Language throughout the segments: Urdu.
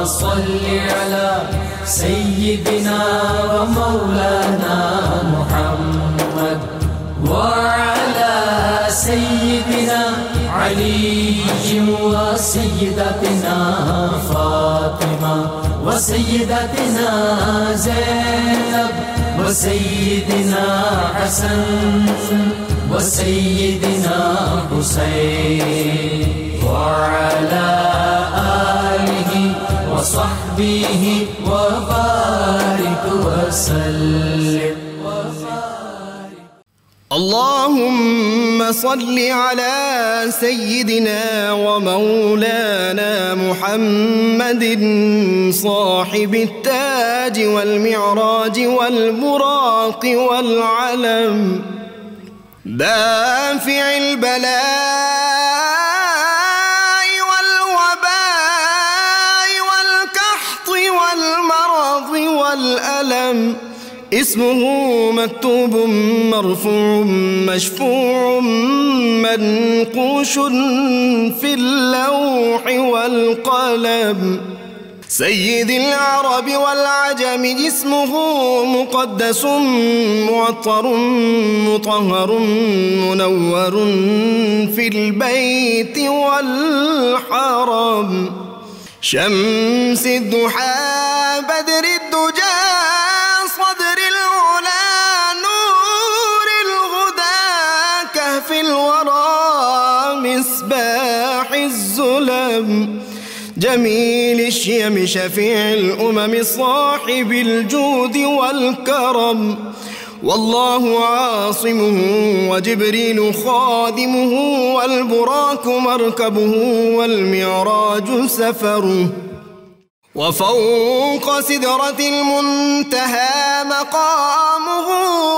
صل على سيدنا ومولانا محمد وعلى سيدنا علي وسيدتنا فاطمة وسيدتنا زينب وسيدنا حسن وسيدنا حسين وعلى آله وصحبه وبارك وسلم. اللهم صل على سيدنا ومولانا محمد صاحب التاج والمعراج والبراق والعلم دافع البلاء والوباء والقحط والمرض والألم اسمه مكتوب مرفوع مشفوع منقوش في اللوح والقلم سيد العرب والعجم اسمه مقدس معطر مطهر منور في البيت والحرم شمس الضحى بدر الدجى صدر العلا نور الهدى كهف الورى مصباح الظلم جميل الشيم شفيع الأمم صاحب الجود والكرم والله عاصمه وجبريل خادمه والبراك مركبه والمعراج سفره وفوق سدرة المنتهى مقامه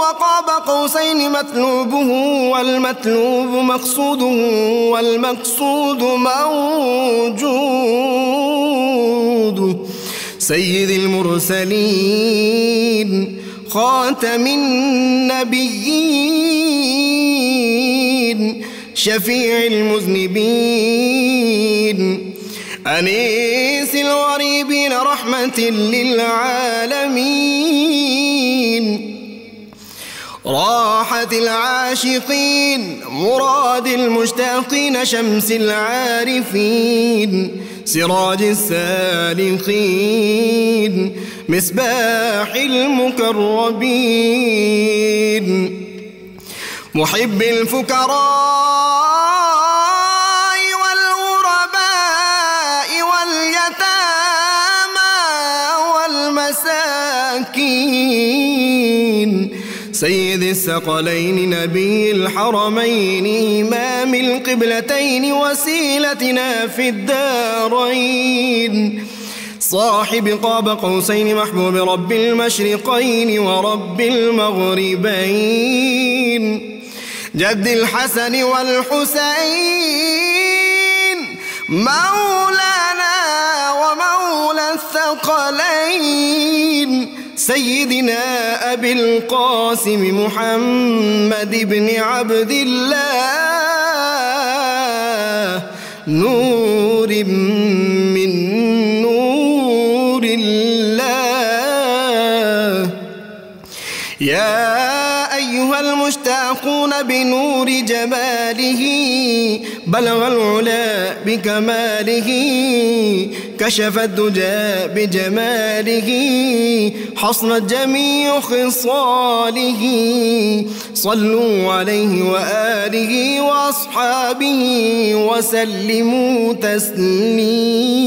وقاب قوسين مطلوبه والمطلوب مقصوده والمقصود موجود سيد المرسلين خاتم النبيين شفيع المذنبين أنيس الغريبين رحمة للعالمين راحة العاشقين مراد المشتاقين شمس العارفين سراج السالكين مصباح المقربين محب الفقراء سيد الثقلين نبي الحرمين إمام القبلتين وسيلتنا في الدارين صاحب قاب قوسين محبوب رب المشرقين ورب المغربين جد الحسن والحسين مولانا ومولى الثقلين سيدنا أبي القاسم محمد بن عبد الله نور من نور الله يا أيها المشتاقون بنور جماله بلغ العلا بكماله كشف الدجى بجماله حصنت جميع خصاله صلوا عليه وآله وأصحابه وسلموا تسليما.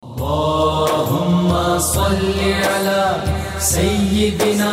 اللهم صل على سيدنا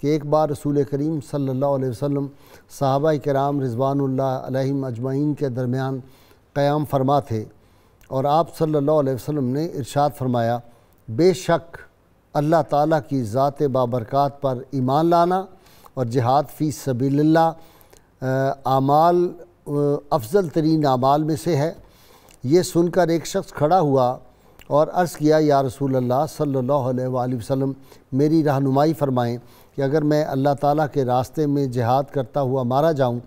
کہ ایک بار رسول کریم صلی اللہ علیہ وسلم صحابہ کرام رضوان اللہ علیہم اجمعین کے درمیان قیام فرما تھے، اور آپ صلی اللہ علیہ وسلم نے ارشاد فرمایا، بے شک اللہ تعالیٰ کی ذات بابرکات پر ایمان لانا اور جہاد فی سبیل اللہ اعمال افضل ترین اعمال میں سے ہے۔ یہ سن کر ایک شخص کھڑا ہوا اور عرض کیا، یا رسول اللہ صلی اللہ علیہ وآلہ وسلم، میری رہنمائی فرمائیں کہ اگر میں اللہ تعالیٰ کے راستے میں جہاد کرتا ہوا مارا جاؤں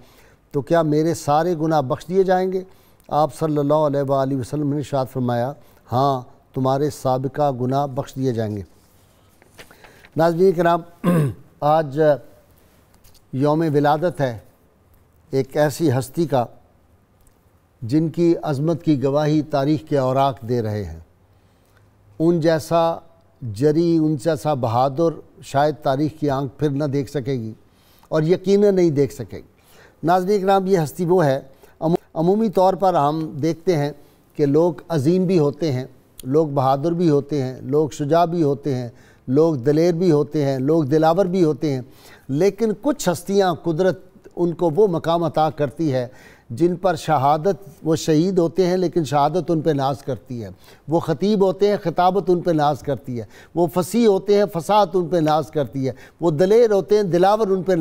تو کیا میرے سارے گناہ بخش دیے جائیں گے؟ آپ صلی اللہ علیہ وآلہ وسلم نے ارشاد فرمایا، ہاں تمہارے سابقہ گناہ بخش دیے جائیں گے۔ ناظرین کرام، آج یوم ولادت ہے ایک ایسی ہستی کا جن کی عظمت کی گواہی تاریخ کے اوراق دے رہے ہیں۔ ان جیسا جری، ان جیسا بہادر شاید تاریخ کی آنکھ پھر نہ دیکھ سکے گی، اور یقیناً نہیں دیکھ سکے گی۔ ناظرین کرام، یہ ہستی وہ ہے، عمومی طور پر ہم دیکھتے ہیں کہ لوگ عظیم بھی ہوتے ہیں، لوگ بہادر بھی ہوتے ہیں، لوگ شجاع بھی ہوتے ہیں، لوگ دلیر بھی ہوتے ہیں، لوگ دلاور بھی ہوتے ہیں، لیکن کچھ ہستیاں قدرت ان کو وہ مقام عطا کرتی ہے جن پر شہادت، وہ شہید ہوتے ہیں لیکن شہادت ان پہ ناز کرتی ہے، وہ خطیب ہوتے ہیں، خطابت ان پہ ناز کرتی ہے، وہ فصیح ہوتے ہیں، فصاحت ان پہ ناز کرتی ہے، وہ دلیر ہوتے ہیں، دلاور ان پہ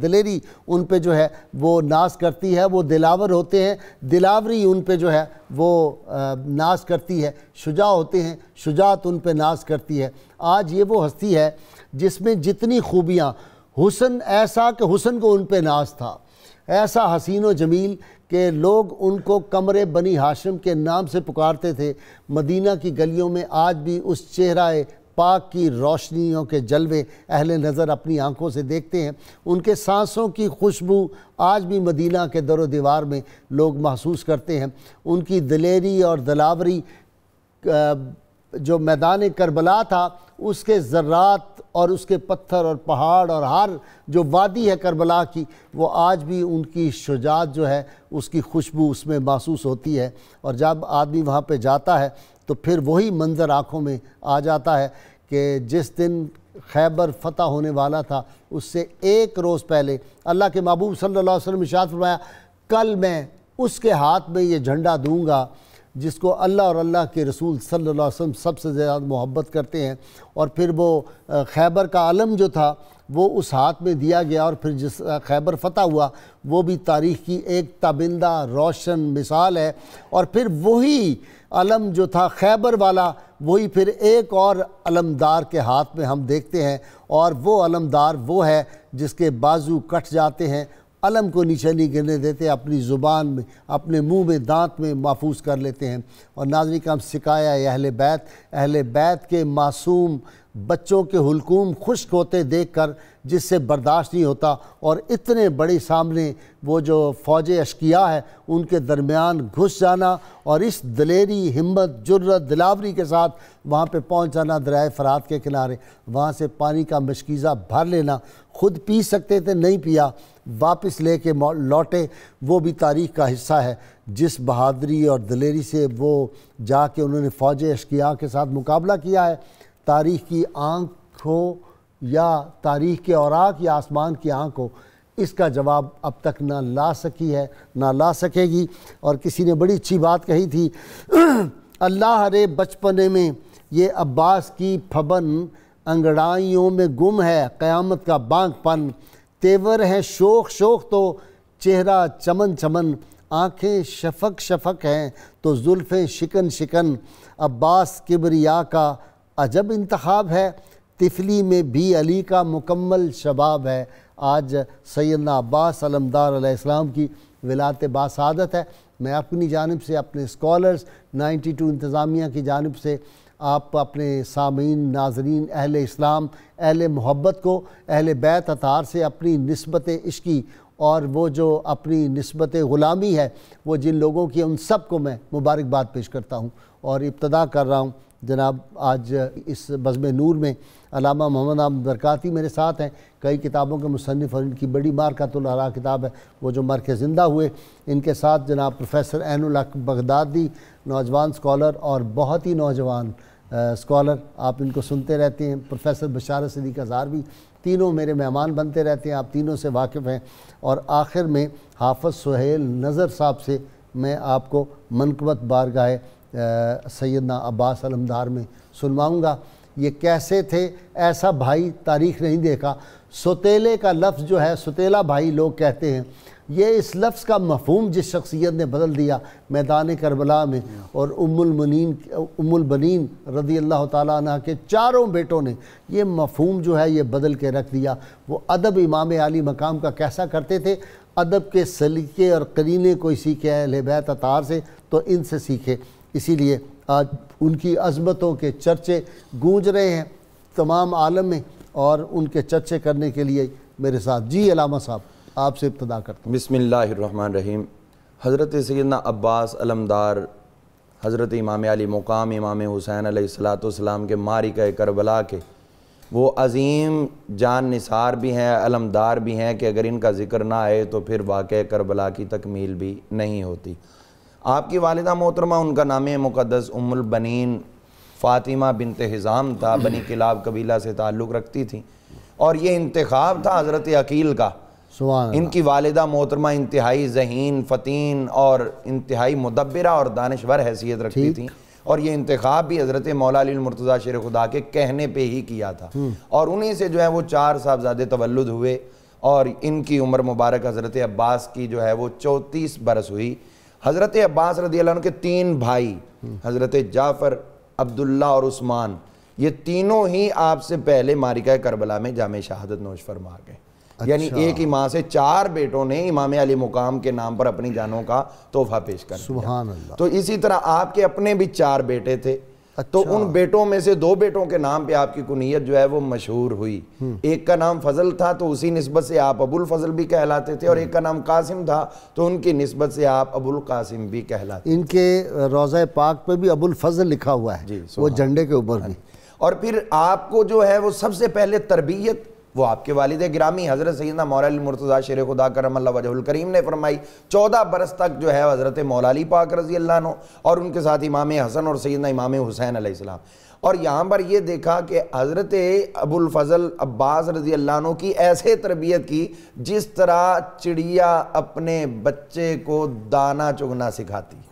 دلیری ان پہ جو ہے وہ ناز کرتی ہے، وہ دلاور ہوتے ہیں، دلاوری ان پہ جو ہے وہ ناز کرتی ہے، شجاع ہوتے ہیں، شجاعت ان پہ ناز کرتی ہے۔ آج یہ وہ ہستی ہے جس میں جتنی خوبیاں، حسن ایسا کہ حسن کو ان پہ ناز تھا، ایسا حسین و جمیل کہ لوگ ان کو قمر بنی ہاشم کے نام سے پکارتے تھے۔ مدینہ کی گلیوں میں آج بھی اس چہرہ پاک کی روشنیوں کے جلوے اہل نظر اپنی آنکھوں سے دیکھتے ہیں۔ ان کے سانسوں کی خوشبو آج بھی مدینہ کے در و دیوار میں لوگ محسوس کرتے ہیں۔ ان کی دلیری اور دلاوری جو میدان کربلا تھا، اس کے ذرات اور اس کے پتھر اور پہاڑ اور ہر جو وادی ہے کربلا کی، وہ آج بھی ان کی شجاعت جو ہے، اس کی خوشبو اس میں محسوس ہوتی ہے۔ اور جب آدمی وہاں پہ جاتا ہے تو پھر وہی منظر آنکھوں میں آ جاتا ہے کہ جس دن خیبر فتح ہونے والا تھا، اس سے ایک روز پہلے اللہ کے محبوب صلی اللہ علیہ وسلم ارشاد فرمایا، کل میں اس کے ہاتھ میں یہ جھنڈا دوں گا جس کو اللہ اور اللہ کے رسول صلی اللہ علیہ وسلم سب سے زیادہ محبت کرتے ہیں۔ اور پھر وہ خیبر کا علم جو تھا وہ اس ہاتھ میں دیا گیا، اور پھر جس خیبر فتح ہوا وہ بھی تاریخ کی ایک تابندہ روشن مثال ہے۔ اور پھر وہی علم جو تھا خیبر والا، وہی پھر ایک اور علمدار کے ہاتھ میں ہم دیکھتے ہیں، اور وہ علمدار وہ ہے جس کے بازو کٹ جاتے ہیں، علم کو نیچے نہیں گرنے دیتے، اپنی زبان میں، اپنے منہ میں، دانت میں محفوظ کر لیتے ہیں۔ اور ناظرین کا ہم سکایا اہل بیت کے معصوم بچوں کے حلقوم خشک ہوتے دیکھ کر جس سے برداشت نہیں ہوتا، اور اتنے بڑے سامنے وہ جو فوج اشقیاء ہے ان کے درمیان گھس جانا، اور اس دلیری، ہمت، جرت، دلاوری کے ساتھ وہاں پہ پہنچ جانا دریائے فرات کے کنارے، وہاں سے پانی کا مشکیزہ بھر لینا، خود پی سکتے تھے، نہیں پیا، واپس لے کے لوٹے، وہ بھی تاریخ کا حصہ ہے۔ جس بہادری اور دلیری سے وہ جا کے انہوں نے فوج اشقیاء کے ساتھ مقابلہ کیا ہے، تاریخ کی آنکھ ہو یا تاریخ کے اوراق یا آسمان کی آنکھ ہو، اس کا جواب اب تک نہ لا سکی ہے، نہ لا سکے گی۔ اور کسی نے بڑی اچھی بات کہی تھی، اللہ رے بچپنے میں یہ عباس کی پھبن، انگڑائیوں میں گم ہے قیامت کا بانگ پن، تیور ہے شوخ شوخ تو چہرہ چمن چمن، آنکھیں شفق شفق ہیں تو زلفیں شکن شکن، عباس کبریا کا عجب انتخاب ہے، طفلی میں بھی علی کا مکمل شباب ہے۔ آج سیدنا عباس علمدار علیہ السلام کی ولادت باسعادت ہے۔ میں اپنی جانب سے، اپنے اسکالرز 92 انتظامیہ کی جانب سے، آپ اپنے سامعین، ناظرین، اہل اسلام، اہل محبت کو اہل بیت اطہار سے اپنی نسبت عشقی اور وہ جو اپنی نسبت غلامی ہے وہ جن لوگوں کی، ان سب کو میں مبارکباد پیش کرتا ہوں۔ اور ابتدا کر رہا ہوں جناب، آج اس بزم نور میں علامہ محمد احمد برکاتی میرے ساتھ ہیں، کئی کتابوں کے مصنف، اور ان کی بڑی مارکۃ الآراء کتاب ہے وہ جو مر کے زندہ ہوئے۔ ان کے ساتھ جناب پروفیسر عین الحق بغدادی، نوجوان اسکالر اور بہت ہی نوجوان اسکالر، آپ ان کو سنتے رہتے ہیں، پروفیسر بشارت صدیق ہزاروی، تینوں میرے مہمان بنتے رہتے ہیں، آپ تینوں سے واقف ہیں. اور آخر میں حافظ سہیل نظر صاحب سے میں آپ کو منقبت بارگاہ سیدنا عباس علمدار میں سنواؤں گا. یہ کیسے تھے؟ ایسا بھائی تاریخ نہیں دیکھا. ستیلے کا لفظ جو ہے، ستیلا بھائی لوگ کہتے ہیں، یہ اس لفظ کا مفہوم جس شخصیت نے بدل دیا میدان کربلا میں، اور ام البنین رضی اللہ تعالیٰ عنہ کے چاروں بیٹوں نے یہ مفہوم جو ہے یہ بدل کے رکھ دیا. وہ ادب امام علی مقام کا کیسا کرتے تھے؟ ادب کے سلیقے اور قرینے کوئی سیکھے اہل بیت اطہار سے تو ان سے سیکھے. اسی لیے آج ان کی عظمتوں کے چرچے گونج رہے ہیں تمام عالم میں، اور ان کے چرچے کرنے کے لیے میرے ساتھ جی علامہ صاحب آپ سے ابتدا کرتا ہوں. بسم اللہ الرحمن الرحیم. حضرت سیدنا عباس علمدار، حضرت امام علی مقام امام حسین علیہ السلام کے معرکہ کربلا کے وہ عظیم جان نثار بھی ہیں، علمدار بھی ہیں کہ اگر ان کا ذکر نہ آئے تو پھر واقعہ کربلا کی تکمیل بھی نہیں ہوتی. آپ کی والدہ محترمہ، ان کا نام مقدس ام البنین فاطمہ بنت حزام تھا، بنی کلاب قبیلہ سے تعلق رکھتی تھیں، اور یہ انتخاب تھا حضرت عقیل کا. ان کی والدہ محترمہ انتہائی ذہین، فتین اور انتہائی مدبرہ اور دانشور حیثیت رکھتی تھیں، اور یہ انتخاب بھی حضرت مولا علی المرتضیٰ شیر خدا کے کہنے پہ ہی کیا تھا. اور انہی سے جو ہے وہ 4 صاحبزادے تولد ہوئے، اور ان کی عمر مبارک حضرت عباس کی جو ہے وہ 34 برس ہوئی. حضرت عباس رضی اللہ عنہ کے 3 بھائی حضرت جعفر، عبداللہ اور عثمان، یہ تینوں ہی آپ سے پہلے معرکہ کربلا میں جامِ شہادت نوش فرما گئے. یعنی ایک ہی ماں سے 4 بیٹوں نے امام علی مقام کے نام پر اپنی جانوں کا تحفہ پیش کر دیا. سبحان اللہ. تو اسی طرح آپ کے اپنے بھی 4 بیٹے تھے، تو ان بیٹوں میں سے 2 بیٹوں کے نام پہ آپ کی کنیت جو ہے وہ مشہور ہوئی. ایک کا نام فضل تھا تو اسی نسبت سے آپ ابو الفضل بھی کہلاتے تھے، اور ایک کا نام قاسم تھا تو ان کی نسبت سے آپ ابو القاسم بھی کہلاتے. ان کے روضہ پاک پہ بھی ابو الفضل لکھا ہوا ہے، وہ جھنڈے کے اوپر بھی. اور پھر آپ کو جو ہے وہ سب سے پہلے تربیت وہ آپ کے والد گرامی حضرت سیدنا مولا علی المرتضیٰ شیر خدا کرم اللہ وجہ الکریم نے فرمائی. 14 برس تک جو ہے حضرت مولا علی پاک رضی اللہ عنہ اور ان کے ساتھ امام حسن اور سیدنا امام حسین علیہ السلام. اور یہاں پر یہ دیکھا کہ حضرت ابو الفضل عباس رضی اللہ عنہ کی ایسے تربیت کی جس طرح چڑیا اپنے بچے کو دانا چگنا سکھاتی ہے،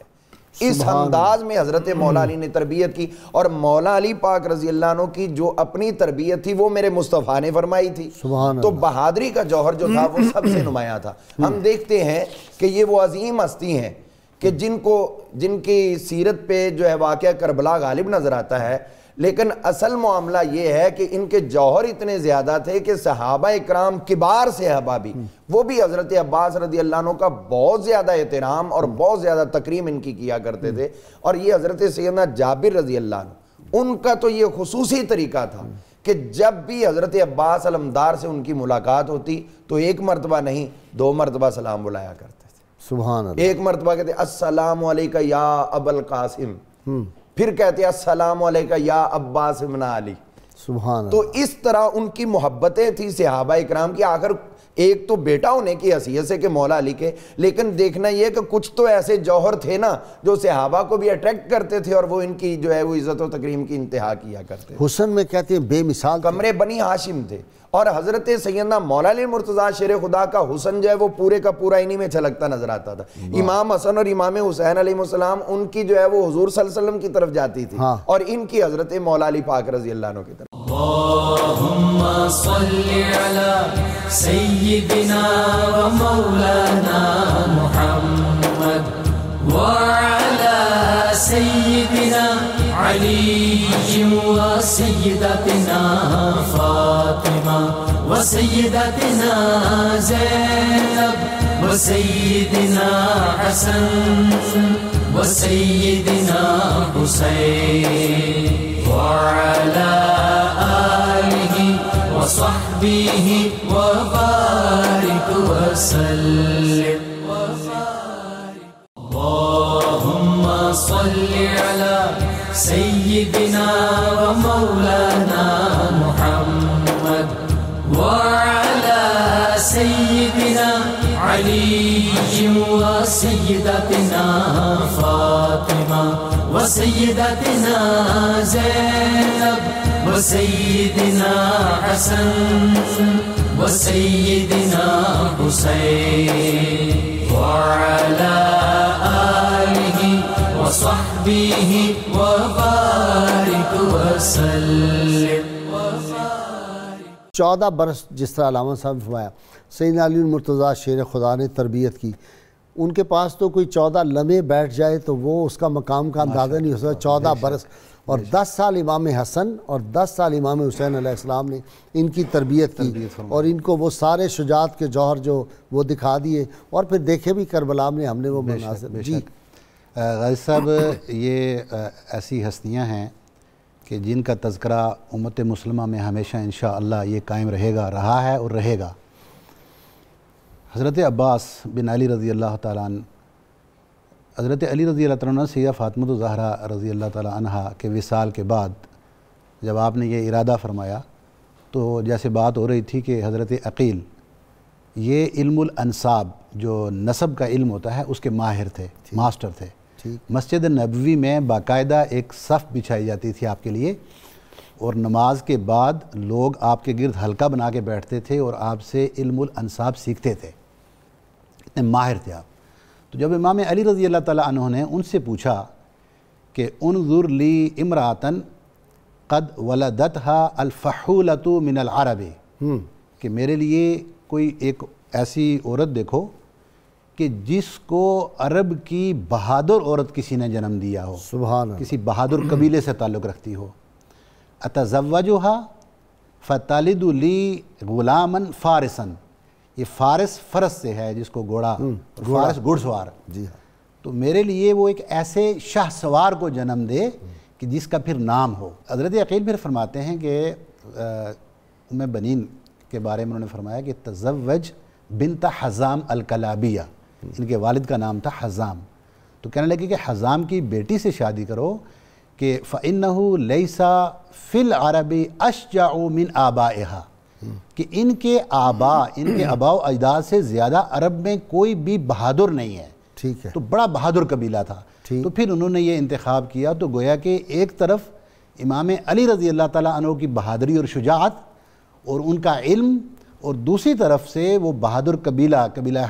اس انداز میں حضرت مولا علی نے تربیت کی. اور مولا علی پاک رضی اللہ عنہ کی جو اپنی تربیت تھی وہ میرے مصطفیٰ نے فرمائی تھی. تو بہادری کا جوہر جو تھا وہ سب سے نمایاں تھا. ہم دیکھتے ہیں کہ یہ وہ عظیم ہستی ہیں کہ جن کی سیرت پہ جو ہے واقعہ کربلا غالب نظر آتا ہے، لیکن اصل معاملہ یہ ہے کہ ان کے جوہر اتنے زیادہ تھے کہ صحابہ اکرام کبار صحابہ بھی وہ بھی حضرت عباس رضی اللہ عنہ کا بہت زیادہ احترام اور بہت زیادہ تکریم ان کی کیا کرتے تھے. اور یہ حضرت سیدنا جابر رضی اللہ عنہ، ان کا تو یہ خصوصی طریقہ تھا کہ جب بھی حضرت عباس علمدار سے ان کی ملاقات ہوتی تو 1 مرتبہ نہیں 2 مرتبہ سلام بلایا کرتے تھے. سبحان اللہ. 1 مرتبہ کہتے السلام علیکہ یا ابا القاسم، پھر کہتے ہیں السلام علیکہ یا عباس ابن علی. سبحان اللہ. تو اس طرح ان کی محبتیں تھی صحابہ اکرام کی. آخر ایک تو بیٹا ہونے کی حیثیت سے کہ مولا علی کے، لیکن دیکھنا یہ کہ کچھ تو ایسے جوہر تھے نا جو صحابہ کو بھی اٹریکٹ کرتے تھے اور وہ ان کی جو ہے وہ عزت و تکریم کی انتہا کیا کرتے تھے. حسن میں کہتے ہیں بے مثال قمر بنی ہاشم تھے. اور حضرت سیدنا مولا علی المرتضیٰ شیر خدا کا حسن جو ہے وہ پورے کا پورا انہی میں چھلکتا نظر آتا تھا. امام حسن اور امام حسین علیہ السلام ان کی جو ہے وہ حضور صلی اللہ علیہ وسلم کی طرف جاتی تھی، اور ان کی حضرت مولا علی پاک رضی اللہ عنہ کی طرف. اللہم صلی علی سیدنا و مولانا محمد وعلى سيدنا علي وسيدتنا فاطمة وسيدتنا زينب وسيدنا حسن وسيدنا حسين وعلى آله وصحبه وبارك وسلم. اللهم صل على سيدنا ومولانا محمد وعلى سيدنا علي وسيدتنا فاطمة وسيدتنا زينب وسيدنا حسن وسيدنا حسين وعلى آله وصحبه وبارك وسلم. 14 برس جس طرح علامہ صاحب نے فرمایا سیدنا علی المرتضیٰ شیر خدا نے تربیت کی. ان کے پاس تو کوئی 14 لمحے بیٹھ جائے تو وہ اس کا مقام کا اندازہ نہیں ہو سکتا. 14 برس اور 10 سال امام حسن اور 10 سال امام حسین علیہ السلام نے ان کی تربیت کی اور ان کو وہ سارے شجاعت کے جوہر جو وہ دکھا دیے. اور پھر دیکھے بھی کربلا میں ہم نے وہ مناظر. جی غازی صاحب، یہ ایسی ہستیاں ہیں کہ جن کا تذکرہ امت مسلمہ میں ہمیشہ انشاءاللہ یہ قائم رہے گا، رہا ہے اور رہے گا. حضرت عباس بن علی رضی اللہ تعالیٰ عنہ، حضرت علی رضی اللہ تعالیٰ عنہ سیدہ فاطمہ الزہرا رضی اللہ تعالیٰ عنہ کے وصال کے بعد جب آپ نے یہ ارادہ فرمایا تو جیسے بات ہو رہی تھی کہ حضرت عقیل یہ علم الانساب جو نسب کا علم ہوتا ہے اس کے ماہر تھے، ماسٹر تھے. مسجد نبوی میں باقاعدہ ایک صف بچھائی جاتی تھی آپ کے لیے، اور نماز کے بعد لوگ آپ کے گرد حلقہ بنا کے بیٹھتے تھے اور آپ سے علم الانساب سیکھتے تھے. اتنے ماہر تھے آپ. تو جب امام علی رضی اللہ تعالیٰ عنہ نے ان سے پوچھا کہ انظر لی امراتن قد ولدتها الفحولۃ من العرب، کہ میرے لیے کوئی ایک ایسی عورت دیکھو کہ جس کو عرب کی بہادر عورت کسی نے جنم دیا ہو، سبحان اللہ، کسی بہادر قبیلے سے تعلق رکھتی ہو. اتزوجها فتلد لی غلاما فارسا، یہ فارس فرس سے ہے جس کو گھوڑا، فارس گھڑ سوار. جی تو میرے لیے وہ ایک ایسے شاہ سوار کو جنم دے کہ جس کا پھر نام ہو. حضرت عقیل پھر فرماتے ہیں کہ ام بنین کے بارے میں انہوں نے فرمایا کہ تزوج بنت حزام الکلابیہ، ان کے والد کا نام تھا حزام. تو کہنے لگے کہ حزام کی بیٹی سے شادی کرو کہ فَإِنَّهُ لَيْسَ فِي الْعَرَبِ أَشْجَعُ مِنْ آبَائِهَا، کہ ان کے آبا، ان کے آباء و اجداد سے زیادہ عرب میں کوئی بھی بہادر نہیں ہے. ٹھیک ہے. تو بڑا بہادر قبیلہ تھا. تو پھر انہوں نے یہ انتخاب کیا. تو گویا کہ ایک طرف امام علی رضی اللہ تعالیٰ عنہ کی بہادری اور شجاعت اور ان کا علم، اور دوسری طرف سے وہ بہادر قبیلہ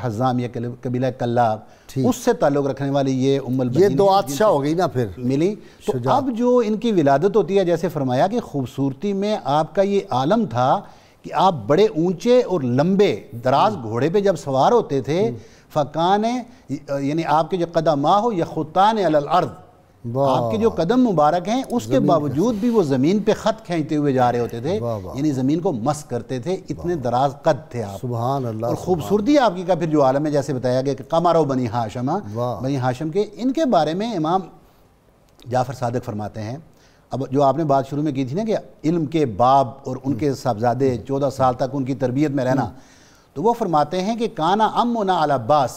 حزام یا قبیلہ کلاب، اس سے تعلق رکھنے والی یہ ام البنین، یہ دو عطشہ ہو گئی نا پھر ملی. تو اب جو ان کی ولادت ہوتی ہے، جیسے فرمایا کہ خوبصورتی میں آپ کا یہ عالم تھا کہ آپ بڑے اونچے اور لمبے دراز گھوڑے پہ جب سوار ہوتے تھے، فکان یعنی آپ کے جو قدماں ہو یخطان علی الارض، آپ کے جو قدم مبارک ہیں اس کے باوجود بھی وہ زمین پہ خط کھینچتے ہوئے جا رہے ہوتے تھے، یعنی زمین کو مس کرتے تھے. اتنے دراز قد تھے آپ. سبحان اللہ. اور خوبصورتی آپ کی کا پھر جو عالم ہے، جیسے بتایا گیا کہ قمر بنی ہاشم، بنی ہاشم کے، ان کے بارے میں امام جعفر صادق فرماتے ہیں. اب جو آپ نے بات شروع میں کی تھی نا کہ علم کے باب اور ان کے صاحبزادے 14 سال تک ان کی تربیت میں رہنا، تو وہ فرماتے ہیں کہ کانا امنا علی عباس،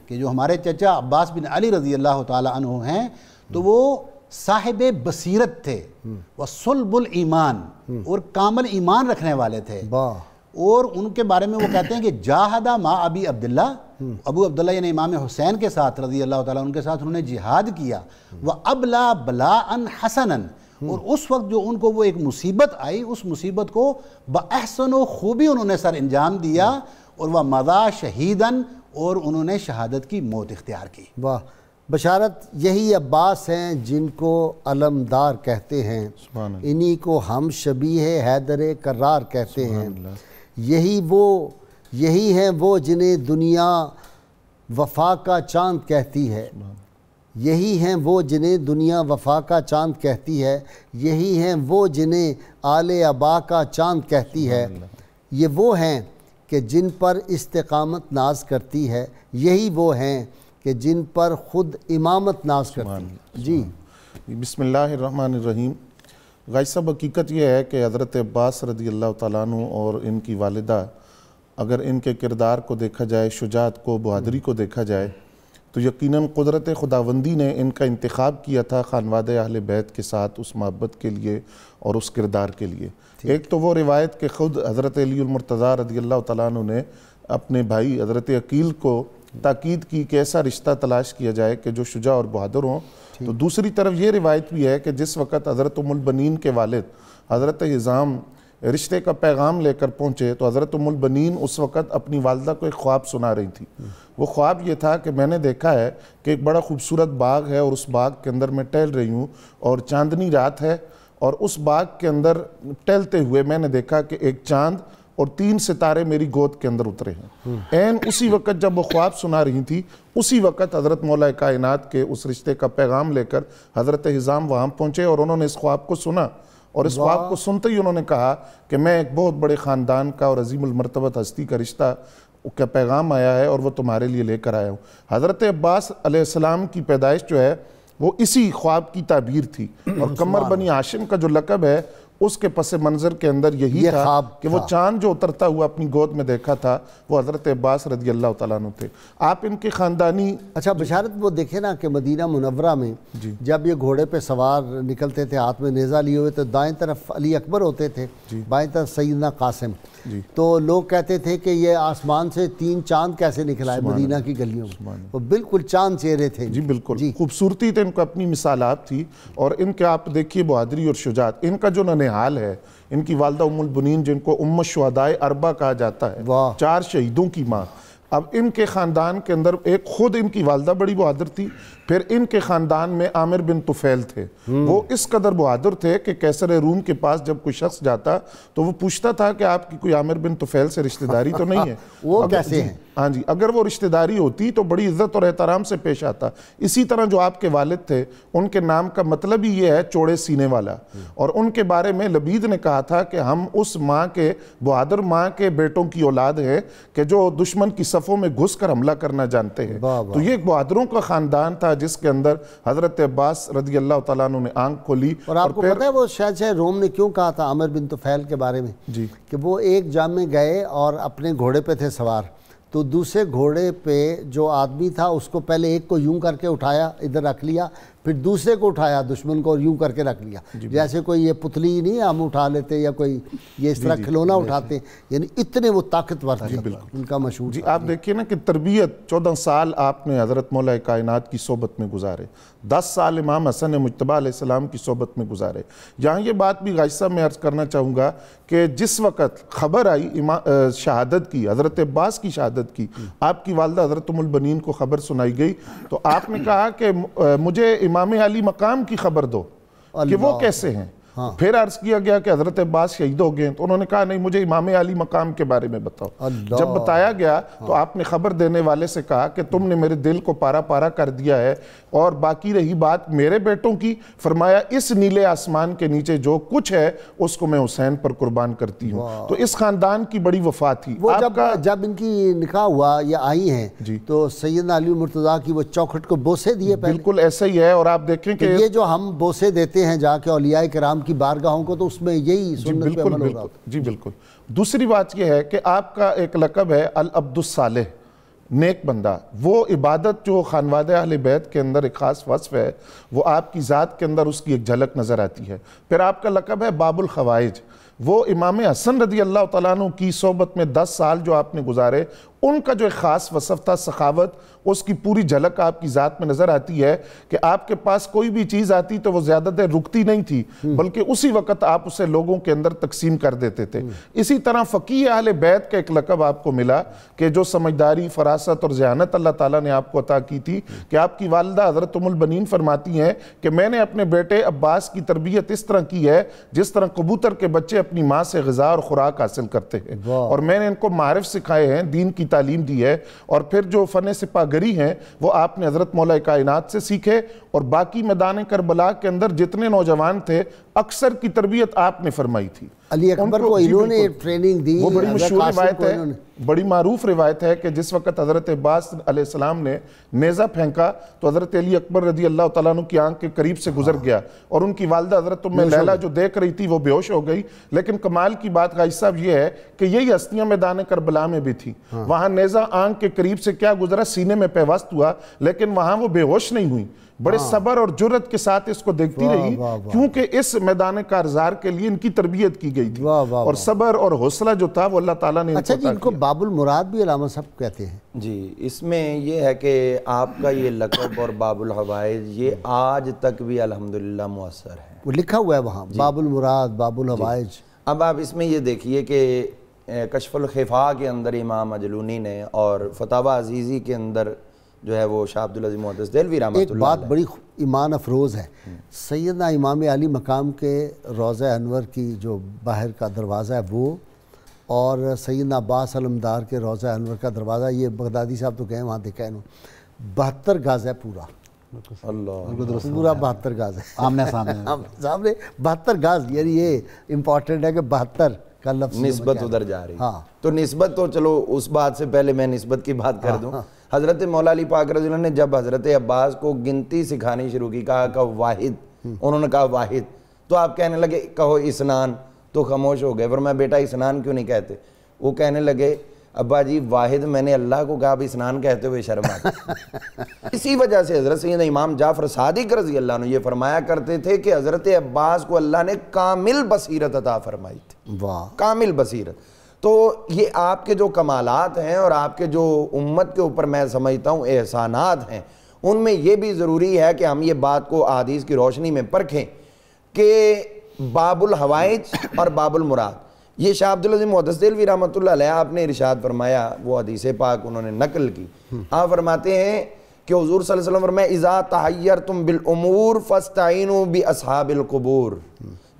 کہ جو ہمارے چچا عباس بن علی رضی اللہ تعالی عنہ ہیں، تو وہ صاحب بصیرت تھے، وصلب الایمان، اور کامل ایمان رکھنے والے تھے. اور ان کے بارے میں وہ کہتے ہیں کہ جاہدہ ما ابی عبداللہ، ابو عبداللہ یعنی امام حسین کے ساتھ رضی اللہ تعالیٰ ان کے ساتھ انہوں نے جہاد کیا. وَأَبْلَا بَلَاءً حَسَنًا، اور اس وقت جو ان کو وہ ایک مصیبت آئی، اس مصیبت کو بأحسن و خوبی انہوں نے سر انجام دیا، اور وَمَضَى شَهِيدًا، اور انہوں نے شہادت کی موت اختیار کی. واہ. بشارت یہی عباس ہیں جن کو علمدار کہتے ہیں، انہی کو ہم شبیہ حیدر کرار کہتے ہیں. یہی ہیں وہ جنہیں دنیا وفا کا چاند کہتی ہے، یہی ہیں وہ جنہیں دنیا وفا کا چاند کہتی ہے، یہی ہیں وہ جنہیں آل ابا کا چاند کہتی ہے. یہ وہ ہیں کہ جن پر استقامت ناز کرتی ہے، یہی وہ ہیں کہ جن پر خود امامت ناز کرتی ہے. جی بسم اللہ الرحمن الرحیم. غازی صاحب، حقیقت یہ ہے کہ حضرت عباس رضی اللہ تعالیٰ عنہ اور ان کی والدہ، اگر ان کے کردار کو دیکھا جائے، شجاعت کو، بہادری کو دیکھا جائے، تو یقیناً قدرت خداوندی نے ان کا انتخاب کیا تھا خانوادہ اہل بیت کے ساتھ اس محبت کے لیے اور اس کردار کے لیے. ایک تو وہ روایت کہ خود حضرت علی المرتضیٰ رضی اللہ تعالیٰ عنہ نے اپنے بھائی حضرت عقیل کو تاکید کی کہ ایسا رشتہ تلاش کیا جائے کہ جو شجاع اور بہادر ہوں. تو دوسری طرف یہ روایت بھی ہے کہ جس وقت حضرت ام البنین کے والد حضرت حزام رشتے کا پیغام لے کر پہنچے تو حضرت ام البنین اس وقت اپنی والدہ کو ایک خواب سنا رہی تھی. وہ خواب یہ تھا کہ میں نے دیکھا ہے کہ ایک بڑا خوبصورت باغ ہے اور اس باغ کے اندر میں ٹہل رہی ہوں اور چاندنی رات ہے اور اس باغ کے اندر ٹہلتے ہوئے میں نے دیکھا کہ ایک چاند اور 3 ستارے میری گود کے اندر اترے ہیں. این اسی وقت جب وہ خواب سنا رہی تھی اسی وقت حضرت مولا کائنات کے اس رشتے کا پیغام لے کر حضرت حزام وہاں پہنچے اور انہوں نے اس خواب کو سنا اور اس خواب کو سنتے ہی انہوں نے کہا کہ میں ایک بہت بڑے خاندان کا اور عظیم المرتبت ہستی کا رشتہ کا پیغام آیا ہے اور وہ تمہارے لیے لے کر آیا ہوں. حضرت عباس علیہ السلام کی پیدائش جو ہے وہ اسی خواب کی تعبیر تھی اور قمر بنی ہاشم کا جو لقب ہے اس کے پس منظر کے اندر یہی تھا کہ وہ چاند جو اترتا ہوا اپنی گود میں دیکھا تھا وہ حضرت عباس رضی اللہ تعالیٰ عنہ تھے. آپ ان کے خاندانی اچھا بشارت وہ دیکھیں نا کہ مدینہ منورہ میں جب یہ گھوڑے پہ سوار نکلتے تھے ہاتھ میں نیزہ لیے ہوئے تو دائیں طرف علی اکبر ہوتے تھے بائیں طرف سیدنا قاسم. تو لوگ کہتے تھے کہ یہ آسمان سے 3 چاند کیسے نکلا ہے مدینہ کی گلیوں میں. وہ بالکل چاند چہرے تھے. جی بالکل خوبصورتی تھے ان کو اپنی مثالات تھی اور ان کے آپ دیکھیے بہادری اور شجاعت. ان کا جو ننہال ہے ان کی والدہ ام البنین جن کو ام الشہداء اربع کہا جاتا ہے 4 شہیدوں کی ماں. اب ان کے خاندان کے اندر ایک خود ان کی والدہ بڑی بہادر تھی پھر ان کے خاندان میں عامر بن طفیل تھے. وہ اس قدر بہادر تھے کہ قیصر روم کے پاس جب کوئی شخص جاتا تو وہ پوچھتا تھا کہ آپ کی کوئی عامر بن طفیل سے رشتہ داری تو نہیں ہے. وہ کیسے ہیں؟ ہاں جی اگر وہ رشتہ داری ہوتی تو بڑی عزت اور احترام سے پیش آتا. اسی طرح جو آپ کے والد تھے ان کے نام کا مطلب ہی یہ ہے چوڑے سینے والا اور ان کے بارے میں لبید نے کہا تھا کہ ہم اس ماں کے بہادر ماں کے بیٹوں کی اولاد ہے کہ جو دشمن کی صفوں میں گھس کر حملہ کرنا جانتے ہیں. تو یہ ایک بہادروں کا خاندان تھا جس کے اندر حضرت عباس رضی اللہ تعالیٰ عنہ نے آنکھ کھولی. اور آپ کو پتہ ہے وہ شاہ روم نے کیوں کہا تھا عامر بن طفیل کے بارے میں کہ وہ ایک جام میں گئے اور اپنے گھوڑے پہ تھے سوار تو دوسرے گھوڑے پہ جو آدمی تھا اس کو پہلے ایک کو یوں کر کے اٹھایا ادھر رکھ لیا پھر دوسرے کو اٹھایا دشمن کو اور یوں کر کے رکھ لیا. جیسے کوئی یہ پتلی نہیں ہم اٹھا لیتے یا کوئی یہ اس طرح کھلونا اٹھاتے یعنی اتنے وہ طاقتور تھے ان کا مشہور. آپ دیکھیے نا کہ تربیت 14 سال آپ نے حضرت مولا کائنات کی صحبت میں گزارے 10 سال امام حسن مجتبیٰ علیہ السلام کی صحبت میں گزارے. یہاں یہ بات بھی غازی صاحب میں عرض کرنا چاہوں گا کہ جس وقت خبر آئی شہادت کی حضرت عباس کی شہادت کی آپ کی والدہ حضرت ام البنین کو خبر سنائی گئی تو آپ نے کہا کہ مجھے امام علی مقام کی خبر دو کہ وہ کیسے ہیں. پھر عرض کیا گیا کہ حضرت عباس شہید ہو گئے تو انہوں نے کہا نہیں مجھے امام علی مقام کے بارے میں بتاؤ. جب بتایا گیا تو آپ نے خبر دینے والے سے کہا کہ تم نے میرے دل کو پارا پارا کر دیا ہے اور باقی رہی بات میرے بیٹوں کی فرمایا اس نیلے آسمان کے نیچے جو کچھ ہے اس کو میں حسین پر قربان کرتی ہوں. تو اس خاندان کی بڑی وفا تھی. وہ جب ان کی نکاح ہوا یا آئی ہیں تو سیدنا علی مرتضیٰ کی وہ چوکھٹ کو بوسے دیے. بالکل ایسا ہی ہے اور آپ دیکھیں کہ یہ جو ہم بوسے دیتے ہیں جا کے اولیاء کرام کی بارگاہوں کو تو اس میں یہی سنت پہ عمل ہو رہا ہے. جی بالکل. دوسری بات یہ ہے کہ آپ کا ایک لقب ہے العبد الصالح نیک بندہ. وہ عبادت جو خانوادہ اہل بیت کے اندر ایک خاص وصف ہے وہ آپ کی ذات کے اندر اس کی ایک جھلک نظر آتی ہے. پھر آپ کا لقب ہے باب الخوائج. وہ امام حسن رضی اللہ تعالیٰ عنہ کی صحبت میں 10 سال جو آپ نے گزارے ان کا جو ایک خاص وصف تھا سخاوت اس کی پوری جھلک آپ کی ذات میں نظر آتی ہے کہ آپ کے پاس کوئی بھی چیز آتی تو وہ زیادہ دیر رکتی نہیں تھی بلکہ اسی وقت آپ اسے لوگوں کے اندر تقسیم کر دیتے تھے. اسی طرح فقیہ اہل بیت کا ایک لقب آپ کو ملا کہ جو سمجھداری فراست اور ذہانت اللہ تعالیٰ نے آپ کو عطا کی تھی کہ آپ کی والدہ حضرت ام البنین فرماتی ہیں کہ میں نے اپنے بیٹے عباس کی تربیت اس طرح کی ہے جس طرح کبوتر کے بچے اپنی ماں سے غذا اور خوراک حاصل کرتے ہیں اور میں نے ان کو معارف سکھائے ہیں دین کی تعلیم دی ہے اور پھر جو فن سپاہ گری ہیں وہ آپ نے حضرت مولا کائنات سے سیکھے اور باقی میدان کربلا کے اندر جتنے نوجوان تھے اکثر کی تربیت آپ نے فرمائی تھی. علی اکبر کو انہوں نے ٹریننگ دی. وہ بڑی مشہور روایت ہے بڑی معروف روایت ہے کہ جس وقت حضرت عباس علیہ السلام نے نیزہ پھینکا تو حضرت علی اکبر رضی اللہ تعالیٰ عنہ کی آنکھ کے قریب سے گزر گیا اور ان کی والدہ حضرت ام لیلہ جو دیکھ رہی تھی وہ بے ہوش ہو گئی. لیکن کمال کی بات غازی صاحب یہ ہے کہ یہی ہستیاں میدان کربلا میں بھی تھی. وہاں نیزہ آنکھ کے قریب سے کیا گزرا سینے میں پیوست ہوا لیکن وہاں وہ بے ہوش نہیں ہوئی بڑے صبر اور جرت کے ساتھ اس کو دیکھتی رہی، کیونکہ اس میدان کارزار کے لیے ان کی تربیت کی گئی تھی اور صبر اور حوصلہ جو تھا وہ اللہ تعالیٰ نے اچھا جی، ان کو باب المراد بھی علامہ صاحب کہتے ہیں؟ جی، اس میں یہ ہے کہ آپ کا یہ لقب اور باب الحوائج یہ آج تک بھی الحمدللہ مؤثر ہے، وہ لکھا ہوا ہے وہاں باب المراد، باب الحوائج۔ اب آپ اس میں یہ دیکھیے کہ کشف الخفاء کے اندر امام اجلونی نے اور فتاوی عزیزی کے اندر جو ہے وہ شاہ عبدالعزیز محدث دہلوی رحمۃ اللہ ایک بات بڑی ایمان افروز ہے، سیدنا امام علی مقام کے روضہ انور کی جو باہر کا دروازہ ہے وہ، اور سیدنا عباس علمدار کے روضہ انور کا دروازہ، یہ بغدادی صاحب تو گئے وہاں دیکھا انہوں، 72 گز ہے پورا، اللہ پورا 72 گز ہے، آمنے سامنے سامنے 72 گز، یعنی یہ امپورٹنٹ ہے کہ 72 کا لفظ نسبت ادھر جا رہی ہے۔ ہاں تو نسبت تو چلو اس بات سے پہلے میں نسبت کی بات کر دوں، حضرت مولا علی پاک رضی اللہ عنہ نے جب حضرت عباس کو گنتی سکھانی شروع کی، کہا کہ واحد، انہوں نے کہا واحد، تو آپ کہنے لگے کہو اسنان، تو خاموش ہو گئے، فرمایا بیٹا اسنان کیوں نہیں کہتے؟ وہ کہنے لگے ابا جی واحد میں نے اللہ کو کہا، اب اسنان کہتے ہوئے شرم آتی۔ اسی وجہ سے حضرت سیدنا امام جعفر صادق رضی اللہ عنہ یہ فرمایا کرتے تھے کہ حضرت عباس کو اللہ نے کامل بصیرت عطا فرمائی تھی، واہ، کامل بصیرت۔ تو یہ آپ کے جو کمالات ہیں اور آپ کے جو امت کے اوپر میں سمجھتا ہوں احسانات ہیں، ان میں یہ بھی ضروری ہے کہ ہم یہ بات کو احادیث کی روشنی میں پرکھیں کہ باب الحوائج اور باب المراد، یہ شاہ عبدالعزیز محدث دہلوی رحمۃ اللہ علیہ آپ نے ارشاد فرمایا، وہ حدیث پاک انہوں نے نقل کی، آپ فرماتے ہیں کہ حضور صلی اللہ علیہ وسلم فرمایا اذا تحیرتم بالامور فاستعینوا باصحاب القبور،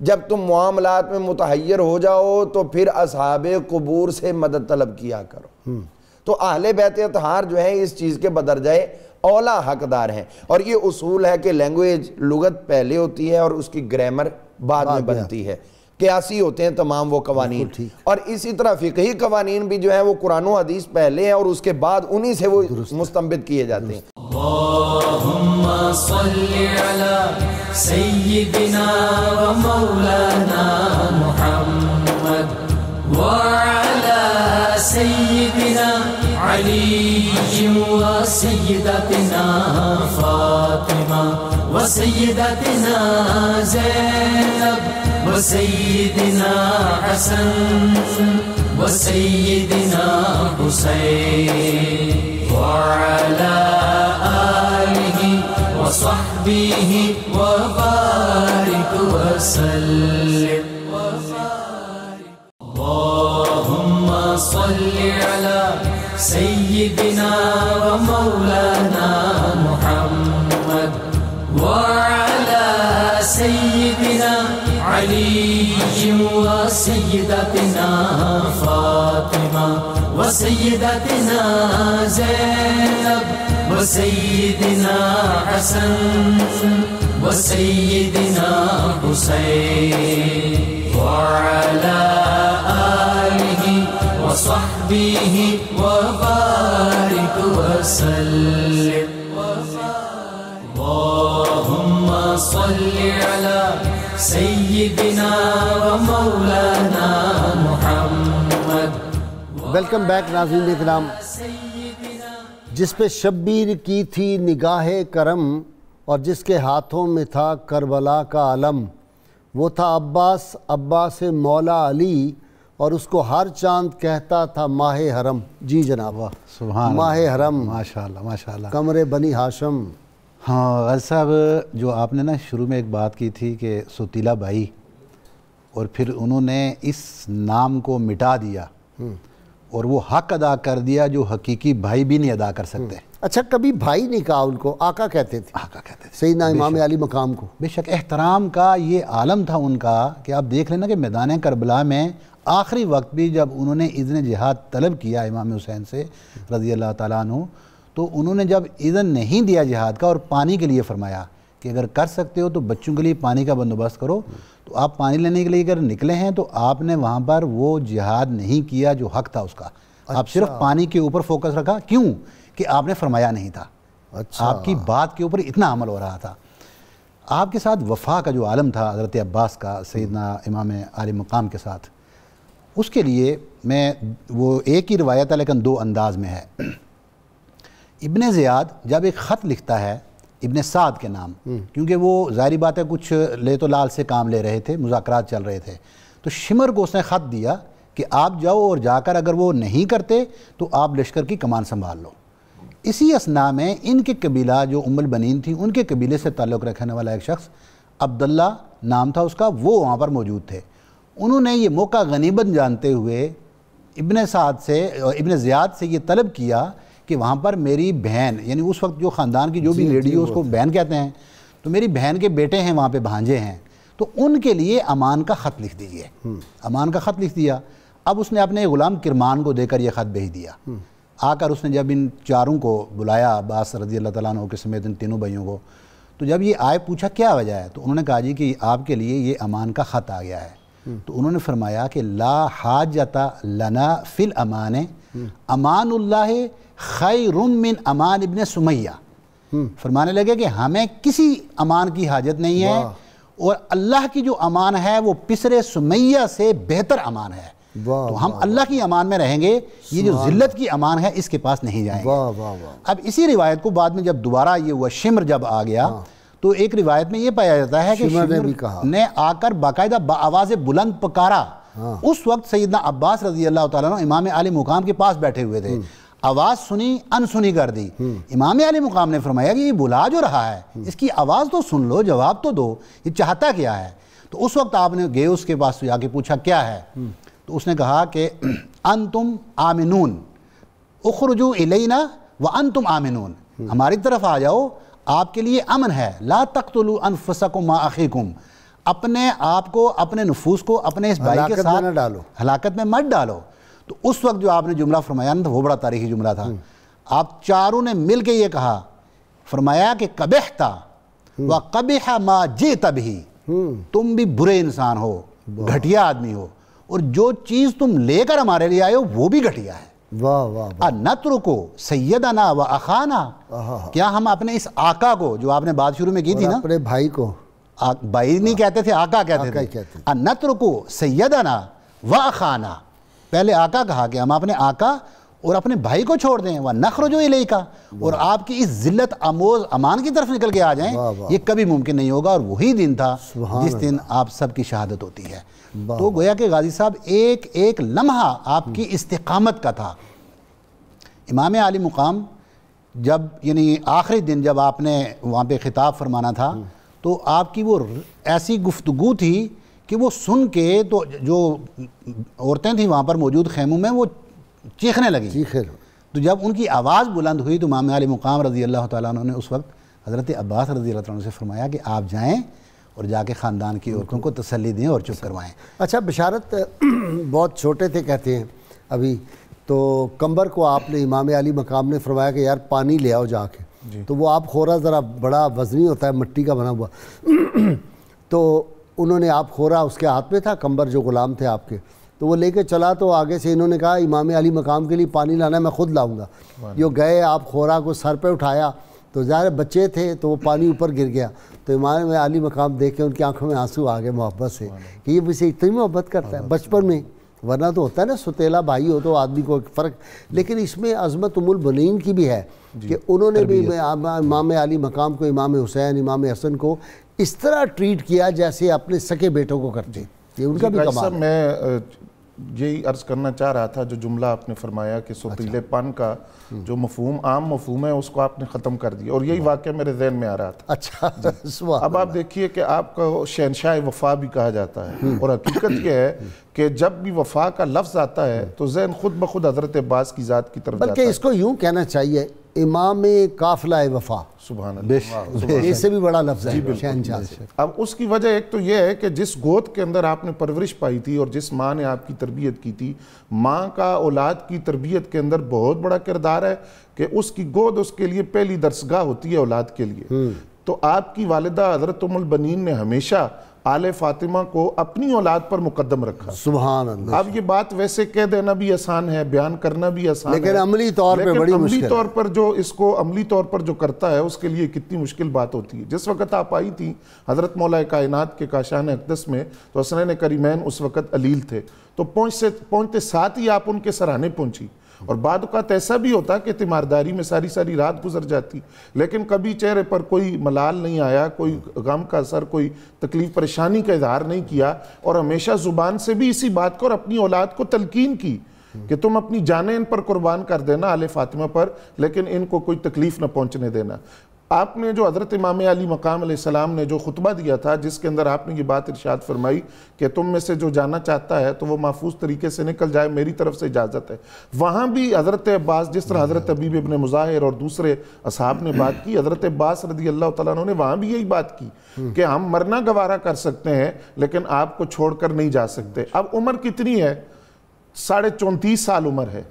جب تم معاملات میں متحیر ہو جاؤ تو پھر اصحاب قبور سے مدد طلب کیا کرو۔ تو اہل بیت اطہار جو ہیں اس چیز کے بدرجائے اولا حقدار ہیں، اور یہ اصول ہے کہ لینگویج لغت پہلے ہوتی ہے اور اس کی گرامر بعد میں بنتی ہے، قیاسی ہوتے ہیں تمام وہ قوانین، اور اسی طرح فقہی قوانین بھی جو ہیں وہ قرآن و حدیث پہلے ہیں اور اس کے بعد انہی سے وہ مستنبط کیے جاتے ہیں۔ اللہم صلی علی سیدنا و مولانا محمد وعلی سیدنا علی و سیدتنا فاطمہ و سیدتنا زینب و سیدنا حسن و سیدنا حسین وعلى آله وصحبه وبارك وسلم اللهم صل على سيدنا ومولانا محمد وعلى سيدنا علي وسيدتنا فاطمة وسيدتنا زينب وسيدنا حسن وسيدنا حسين وعلى آله وصحبه وبارك وسلم اللهم صل على سيدنا ومولانا محمد۔ ویلکم بیک ناظرین اکرام، جس پہ شبیر کی تھی نگاہ کرم اور جس کے ہاتھوں میں تھا کربلا کا علم، وہ تھا عباس، عباس مولا علی، اور اس کو ہر چاند کہتا تھا ماہ حرم۔ جی جناب، سبحان ماہ حرم، ماشاءاللہ ماشاءاللہ، قمر بنی ہاشم۔ ہاں غازی صاحب، جو آپ نے نا شروع میں ایک بات کی تھی کہ سوتیلا بھائی، اور پھر انہوں نے اس نام کو مٹا دیا اور وہ حق ادا کر دیا جو حقیقی بھائی بھی نہیں ادا کر سکتے۔ اچھا، کبھی بھائی نہیں کہا ان کو، آقا کہتے تھے، آقا کہتے تھے، سیدنا امام علی مقام کو۔ بے شک احترام کا یہ عالم تھا ان کا کہ آپ دیکھ لینا کہ میدان کربلا میں آخری وقت بھی جب انہوں نے اذن جہاد طلب کیا امام حسین سے رضی اللہ تعالیٰ عنہ، تو انہوں نے جب اذن نہیں دیا جہاد کا اور پانی کے لیے فرمایا کہ اگر کر سکتے ہو تو بچوں کے لیے پانی کا بندوبست کرو، تو آپ پانی لینے کے لیے اگر نکلے ہیں تو آپ نے وہاں پر وہ جہاد نہیں کیا جو حق تھا اس کا، آپ صرف پانی کے اوپر فوکس رکھا۔ کیوں؟ کہ آپ نے فرمایا نہیں تھا، آپ کی بات کے اوپر اتنا عمل ہو رہا تھا۔ آپ کے ساتھ وفا کا جو عالم تھا حضرت عباس کا سیدنا امام علی مقام کے ساتھ، اس کے لیے میں وہ ایک ہی روایت ہے لیکن دو انداز میں ہے۔ ابن زیاد جب ایک خط لکھتا ہے ابن سعد کے نام، کیونکہ وہ ظاہری بات ہے کچھ لے تو لال سے کام لے رہے تھے، مذاکرات چل رہے تھے، تو شمر کو اس نے خط دیا کہ آپ جاؤ اور جا کر اگر وہ نہیں کرتے تو آپ لشکر کی کمان سنبھال لو۔ اسی اثناء میں ان کے قبیلہ جو ام البنین تھی، ان کے قبیلے سے تعلق رکھنے والا ایک شخص عبداللہ نام تھا اس کا، وہ وہاں پر موجود تھے۔ انہوں نے یہ موقع غنیمت جانتے ہوئے ابن زیاد سے یہ طلب کیا کہ وہاں پر میری بہن، یعنی اس وقت جو خاندان کی جو بھی لیڈی ہو اس کو بہن کہتے ہیں، تو میری بہن کے بیٹے ہیں وہاں پہ، بھانجے ہیں، تو ان کے لیے امان کا خط لکھ دیجیے۔ امان کا خط لکھ دیا۔ اب اس نے اپنے غلام کرمان کو دے کر یہ خط بھیج دیا۔ آ کر اس نے جب ان چاروں کو بلایا، عباس رضی اللہ تعالیٰ عنہ کے سمیت ان تینوں بھائیوں کو، تو جب یہ آئے پوچھا کیا وجہ ہے، تو انہوں نے کہا جی کہ آپ کے لیے یہ امان کا خط آ گیا ہے۔ تو انہوں نے فرمایا کہ لا حاجت لنا فی الامان، امان اللہ خیر من امان ابن سمیہ۔ فرمانے لگے کہ ہمیں کسی امان کی حاجت نہیں ہے، اور اللہ کی جو امان ہے وہ پسر سمیہ سے بہتر امان ہے، تو ہم اللہ کی امان میں رہیں گے، یہ جو ذلت کی امان ہے اس کے پاس نہیں جائیں گے۔ اب اسی روایت کو بعد میں جب دوبارہ یہ ہوا، شمر جب آ گیا تو ایک روایت میں یہ پایا جاتا ہے کہ شمر نے آ کر باقاعدہ آواز بلند پکارا۔ اس وقت سیدنا عباس رضی اللہ تعالیٰ عنہ امام عالی مقام کے پاس بیٹھے ہوئے تھے، آواز سنی انسنی کر دی۔ امام عالی مقام نے فرمایا کہ یہ بلا جو رہا ہے اس کی آواز تو سن لو، جواب تو دو، یہ چاہتا کیا ہے؟ تو اس وقت آپ نے گئے اس کے پاس جا کے پوچھا کیا ہے؟ تو اس نے کہا کہ انتم آمنون اخرجوا الینا وانتم آمنون، ہماری طرف آ جاؤ، آپ کے لیے امن ہے۔ لا تقتلوا انفسکم ما اخیکم، اپنے آپ کو، اپنے نفوس کو اپنے اس بھائی کے ساتھ ہلاکت میں مت ڈالو۔ تو اس وقت جو آپ نے جملہ فرمایا نا، وہ بڑا تاریخی جملہ تھا۔ آپ چاروں نے مل کے یہ کہا، فرمایا کہ قبحت وقبح ما جئت بہ، تم بھی برے انسان ہو، گھٹیا آدمی ہو، اور جو چیز تم لے کر ہمارے لیے آئے ہو وہ بھی گھٹیا ہے۔ نترکو سیدنا و اخانا، کیا ہم اپنے اس آقا کو، جو آپ نے بات شروع میں کی تھی نا، اپنے بھائی کو بھائی نہیں کہتے تھے، آقا کہتے تھے، نترکو سیدنا و اخانا، پہلے آقا کہا کہ ہم اپنے آقا اور اپنے بھائی کو چھوڑ دیں، وَنَخْرُجُ إِلَيْكَ، اور آپ کی اس ذلت آموز امان کی طرف نکل کے آ جائیں، یہ کبھی ممکن نہیں ہوگا۔ اور وہی دن تھا جس دن آپ سب کی شہادت ہوتی ہے۔ تو گویا کہ غازی صاحب ایک ایک لمحہ آپ کی استقامت کا تھا۔ امام عالی مقام جب، یعنی آخری دن جب آپ نے وہاں پہ خطاب فرمانا تھا، تو آپ کی وہ ایسی گفتگو تھی کہ وہ سن کے تو جو عورتیں تھیں وہاں پر موجود خیموں میں، وہ چیخنے لگیں۔ تو جب ان کی آواز بلند ہوئی تو امام علی مقام رضی اللہ تعالیٰ عنہ نے اس وقت حضرت عباس رضی اللہ عنہ سے فرمایا کہ آپ جائیں اور جا کے خاندان کی عورتوں کو تسلی دیں اور چپ کروائیں۔ اچھا، بشارت بہت چھوٹے تھے کہتے ہیں ابھی، تو کمبر کو آپ نے، امام علی مقام نے فرمایا کہ یار پانی لے آؤ جا کے، تو وہ آپ خورا ذرا بڑا وزنی ہوتا ہے، مٹی کا بنا ہوا، تو انہوں نے آپ خورا اس کے ہاتھ میں تھا، کمبر جو غلام تھے آپ کے، تو وہ لے کے چلا، تو آگے سے انہوں نے کہا امام علی مقام کے لیے پانی لانا ہے، میں خود لاؤں گا۔ جو گئے، آپ خورا کو سر پہ اٹھایا، تو ظاہر بچے تھے تو وہ پانی اوپر گر گیا، تو امام علی مقام دیکھ کے ان کی آنکھوں میں آنسو آ گئے محبت سے کہ یہ مجھ سے اتنی محبت کرتا ہے بچپن میں، ورنہ تو ہوتا ہے نا ستیلا بھائی ہو تو آدمی کو فرق، لیکن اس میں عظمت ام البنین کی بھی ہے کہ انہوں نے بھی امام علی مقام کو، امام حسین، امام حسن کو اس طرح ٹریٹ کیا جیسے اپنے سکے بیٹوں کو کرتے، یہ ان کا بھی کمال ہے۔ میں یہی عرض کرنا چاہ رہا تھا، جو جملہ آپ نے فرمایا کہ ستیلے پن کا جو مفہوم، عام مفہوم ہے، اس کو آپ نے ختم کر دیا، اور یہی واقعہ میرے ذہن میں آ رہا تھا۔ اچھا، اب آپ دیکھیے کہ آپ کو شہنشاہ وفا بھی کہا جاتا ہے، اور حقیقت یہ ہے کہ جب بھی وفا کا لفظ آتا ہے تو ذہن خود بخود حضرت عباس کی ذات کی طرف جاتا ہے، بلکہ اس کو یوں کہنا چاہیے امام قافلہ وفا، سبحان اللہ، اس سے بھی بڑا لفظ ہے شہنشاہ سے۔ اب اس کی وجہ ایک تو یہ ہے کہ جس گود کے اندر آپ نے پرورش پائی تھی اور جس ماں نے آپ کی تربیت کی تھی، ماں کا اولاد کی تربیت کے اندر بہت بڑا کردار ہے کہ اس کی گود اس کے لیے پہلی درسگاہ ہوتی ہے اولاد کے لیے۔ تو آپ کی والدہ حضرت ام البنین نے ہمیشہ آل فاطمہ کو اپنی اولاد پر مقدم رکھا۔ سبحان اللہ۔ اب یہ بات ویسے کہہ دینا بھی آسان ہے، بیان کرنا بھی آسان ہے، لیکن عملی طور پہ بڑی مشکل ہے، عملی طور پر جو اس کو عملی طور پر جو کرتا ہے اس کے لیے کتنی مشکل بات ہوتی ہے۔ جس وقت آپ آئی تھی حضرت مولا کائنات کے کاشان اقدس میں، تو حسنین کریمین اس وقت علیل تھے، تو پہنچتے ساتھ ہی آپ ان کے سرانے پہنچی، اور بعد اوقات ایسا بھی ہوتا کہ تیمارداری میں ساری ساری رات گزر جاتی، لیکن کبھی چہرے پر کوئی ملال نہیں آیا، کوئی غم کا اثر، کوئی تکلیف پریشانی کا اظہار نہیں کیا، اور ہمیشہ زبان سے بھی اسی بات کو اور اپنی اولاد کو تلقین کی کہ تم اپنی جانیں ان پر قربان کر دینا، آل فاطمہ پر، لیکن ان کو کوئی تکلیف نہ پہنچنے دینا۔ آپ نے جو حضرت امام علی مقام علیہ السلام نے جو خطبہ دیا تھا، جس کے اندر آپ نے یہ بات ارشاد فرمائی کہ تم میں سے جو جانا چاہتا ہے تو وہ محفوظ طریقے سے نکل جائے، میری طرف سے اجازت ہے، وہاں بھی حضرت عباس، جس طرح حضرت حبیب ابن مظاہر اور دوسرے اصحاب نے بات کی، حضرت عباس رضی اللہ تعالیٰ عنہ نے وہاں بھی یہی بات کی کہ ہم مرنا گوارا کر سکتے ہیں لیکن آپ کو چھوڑ کر نہیں جا سکتے۔ اب عمر کتنی ہے؟ 34.5 سال عمر ہے،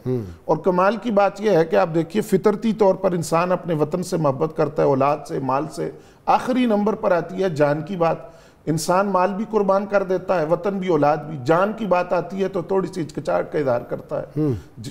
اور کمال کی بات یہ ہے کہ آپ دیکھیے فطرتی طور پر انسان اپنے وطن سے محبت کرتا ہے، اولاد سے، مال سے، آخری نمبر پر آتی ہے جان کی بات۔ انسان مال بھی قربان کر دیتا ہے، وطن بھی، اولاد بھی۔ جان کی بات آتی ہے تو تھوڑی سی ہچکچاہٹ کا اظہار کرتا ہے،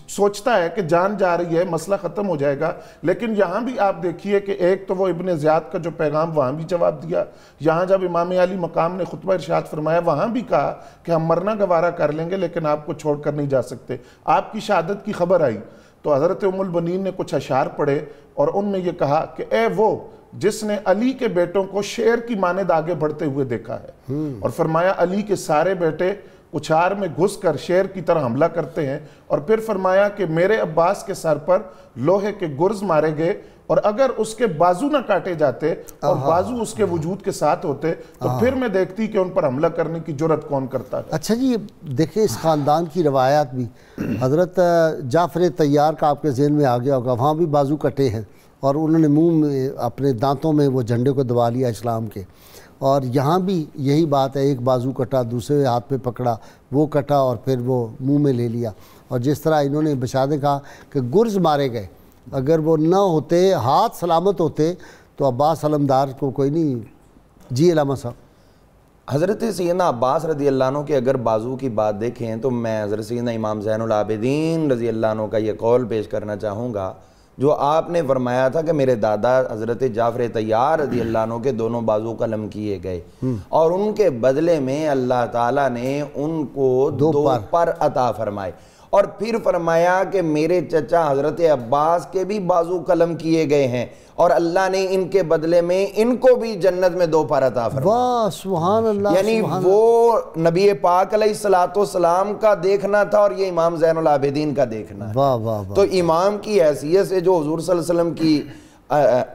سوچتا ہے کہ جان جا رہی ہے، مسئلہ ختم ہو جائے گا۔ لیکن یہاں بھی آپ دیکھیے کہ ایک تو وہ ابن زیاد کا جو پیغام وہاں بھی جواب دیا، یہاں جب امام علی مقام نے خطبہ ارشاد فرمایا وہاں بھی کہا کہ ہم مرنا گوارا کر لیں گے لیکن آپ کو چھوڑ کر نہیں جا سکتے۔ آپ کی شہادت کی خبر آئی تو حضرت ام البنین نے کچھ اشعار پڑھے اور ان میں یہ کہا کہ اے وہ جس نے علی کے بیٹوں کو شیر کی مانند آگے بڑھتے ہوئے دیکھا ہے، اور فرمایا علی کے سارے بیٹے اچھار میں گھس کر شیر کی طرح حملہ کرتے ہیں، اور پھر فرمایا کہ میرے عباس کے سر پر لوہے کے گرز مارے گئے، اور اگر اس کے بازو نہ کاٹے جاتے اور بازو اس کے وجود کے ساتھ ہوتے تو پھر میں دیکھتی کہ ان پر حملہ کرنے کی جرات کون کرتا ہے۔ اچھا جی، دیکھیں اس خاندان کی روایات بھی، حضرت جعفر طیار کا آپ کے ذہن میں آ گیا ہوگا، وہاں بھی بازو کٹے ہیں اور انہوں نے منہ میں اپنے دانتوں میں وہ جھنڈے کو دبا لیا اسلام کے، اور یہاں بھی یہی بات ہے، ایک بازو کٹا، دوسرے ہاتھ پہ پکڑا، وہ کٹا اور پھر وہ منہ میں لے لیا۔ اور جس طرح انہوں نے بشارت کہا کہ گرز مارے گئے، اگر وہ نہ ہوتے، ہاتھ سلامت ہوتے تو عباس علمدار کو کوئی نہیں۔ جی علامہ صاحب۔ حضرت سیدنا عباس رضی اللہ عنہ کے اگر بازو کی بات دیکھیں تو میں حضرت سیدنا امام زین العابدین رضی اللہ عنہ کا یہ قول پیش کرنا چاہوں گا، جو آپ نے فرمایا تھا کہ میرے دادا حضرت جعفر طیار رضی اللہ عنہ کے دونوں بازو قلم کیے گئے، اور ان کے بدلے میں اللہ تعالیٰ نے ان کو دو پر عطا فرمائے، اور پھر فرمایا کہ میرے چچا حضرت عباس کے بھی بازو قلم کیے گئے ہیں، اور اللہ نے ان کے بدلے میں ان کو بھی جنت میں 2 پر عطا فرمایا۔ واہ سبحان اللہ۔ یعنی وہ نبی پاک علیہ السلام کا دیکھنا تھا اور یہ امام زین العابدین کا دیکھنا ہے۔ واہ واہ واہ۔ تو امام کی حیثیت سے جو حضور صلی اللہ علیہ وسلم کی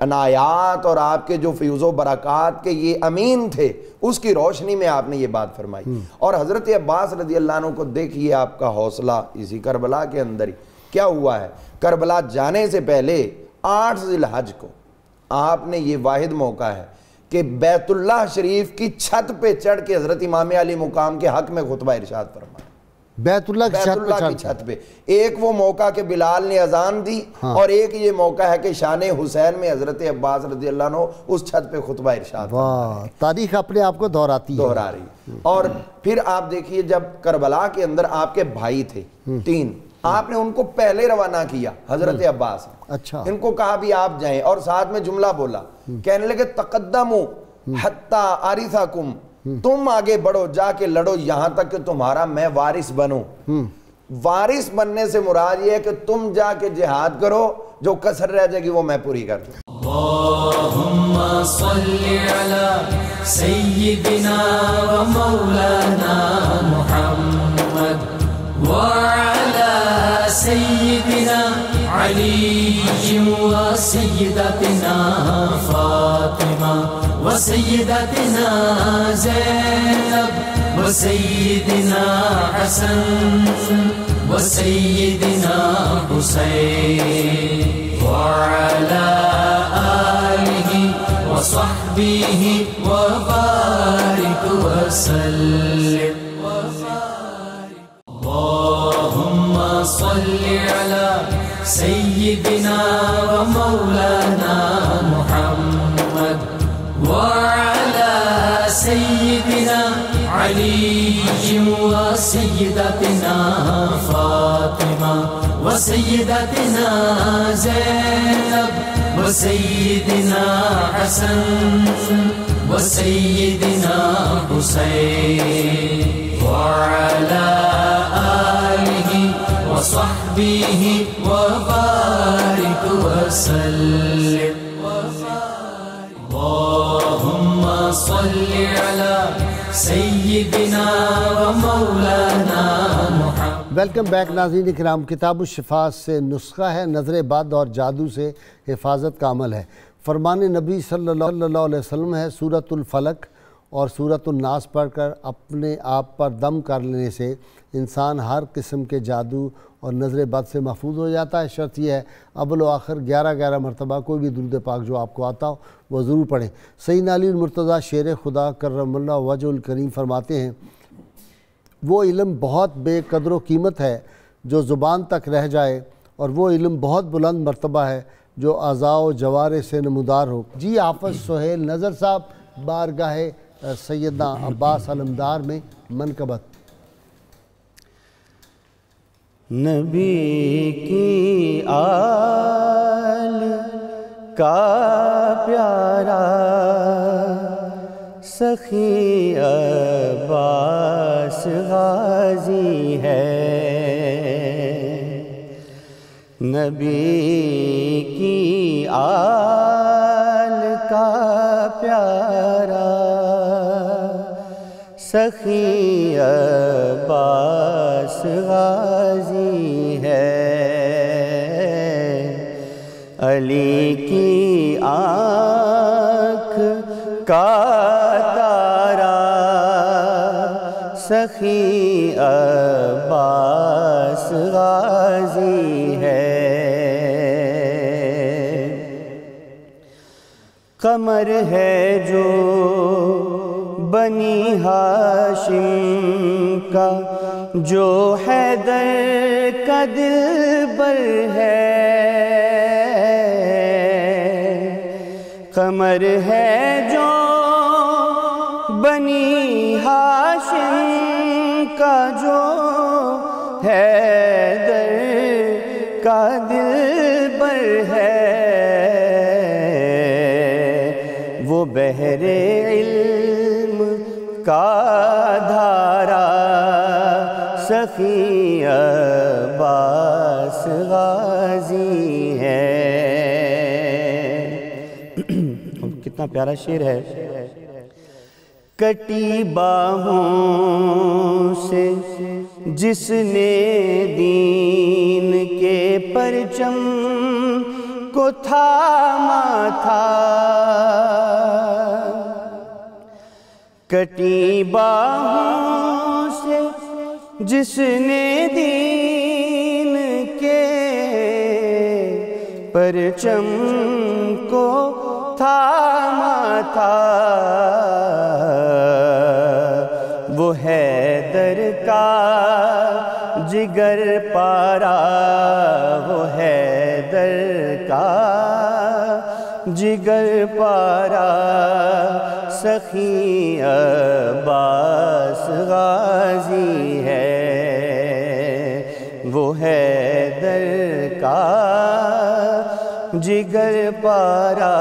عنایات اور آپ کے جو فیوز و برکات کے یہ امین تھے، اس کی روشنی میں آپ نے یہ بات فرمائی۔ اور حضرت عباس رضی اللہ عنہ کو دیکھیے، آپ کا حوصلہ اسی کربلا کے اندر ہی کیا ہوا ہے۔ کربلا جانے سے پہلے 8 ذی الحج کو آپ نے یہ واحد موقع ہے کہ بیت اللہ شریف کی چھت پہ چڑھ کے حضرت امام علی مقام کے حق میں خطبہ ارشاد فرمایا، بیت اللہ کی چھت پہ۔ ایک وہ موقع کہ بلال نے اذان دی، اور ایک یہ موقع ہے کہ شان حسین میں حضرت عباس رضی اللہ عنہ اس چھت پہ خطبہ ارشاد فرمایا۔ واہ، تاریخ اپنے آپ کو دہرا رہی۔ اور پھر آپ دیکھیے جب کربلا کے اندر آپ کے بھائی تھے 3، آپ نے ان کو پہلے روانہ کیا، حضرت عباس، اچھا، ان کو کہا بھی آپ جائیں، اور ساتھ میں جملہ بولا، کہنے لگے تقدموا حتی آرثکم، تم آگے بڑھو، جا کے لڑو یہاں تک کہ تمہارا میں وارث بنوں۔ وارث بننے سے مراد یہ ہے کہ تم جا کے جہاد کرو، جو کسر رہ جائے گی وہ میں پوری کر دوں۔ اللہم صلی علی سیدنا و مولانا محمد وعلى سيدنا علي وسيدتنا فاطمة وسيدتنا زينب وسيدنا حسن وسيدنا حسين وعلى آله وصحبه وبارك وسلم۔ اللهم صل على سيدنا ومولانا محمد وعلى سيدنا علي وسيدتنا فاطمة وسيدتنا زينب وسيدنا حسن وسيدنا حسين وعلى آله وصحبه وصحبه وبارك وسلم اللهم صل على سيدنا ومولانا محمد. ویلکم بیک ناظرین کرام. کتاب الشفاء سے نسخہ ہے نظر بد اور جادو سے حفاظت کا عمل ہے. فرمان نبی صلی اللہ علیہ وسلم ہے سورۃ الفلق اور سورۃ الناس پڑھ کر اپنے آپ پر دم کر لینے سے انسان ہر قسم کے جادو اور نظر بد سے محفوظ ہو جاتا ہے. شرط یہ ہے اول و آخر 11 مرتبہ کوئی بھی درود پاک جو آپ کو آتا ہو وہ ضرور پڑھیں. سیدنا علی المرتضیٰ شیر خدا کرم اللہ وجہ الکریم فرماتے ہیں وہ علم بہت بے قدر و قیمت ہے جو زبان تک رہ جائے، اور وہ علم بہت بلند مرتبہ ہے جو اعضاء و جوارح سے نمودار ہو. جی حافظ سہیل نظر صاحب بارگاہ سیدنا عباس علمدار میں منقبت. نبی کی آل کا پیارا سخی عباس غازی ہے، نبی کی آل کا پیارا سخی عباس غازی ہے، علی کی آنکھ کا تارا سخی عباس غازی ہے، قمر ہے جو بنی ہاشم کا، جو حیدر کا دلبر ہے، قمر ہے جو بنی ہاشم کا، جو حیدر کا دلبر ہے، وہ بحر علم کا دھارا سخی عباس غازی ہے. کتنا پیارا شعر ہے. کٹی باہوں سے جس نے دین کے پرچم کو تھاما تھا، کٹی باہوں سے جس نے دین کے پرچم کو تھاما تھا، وہ حیدر کا جگر پارا، وہ حیدر کا جگر پارا سخی عباس غازی ہے، وہ حیدر کا جگر پارا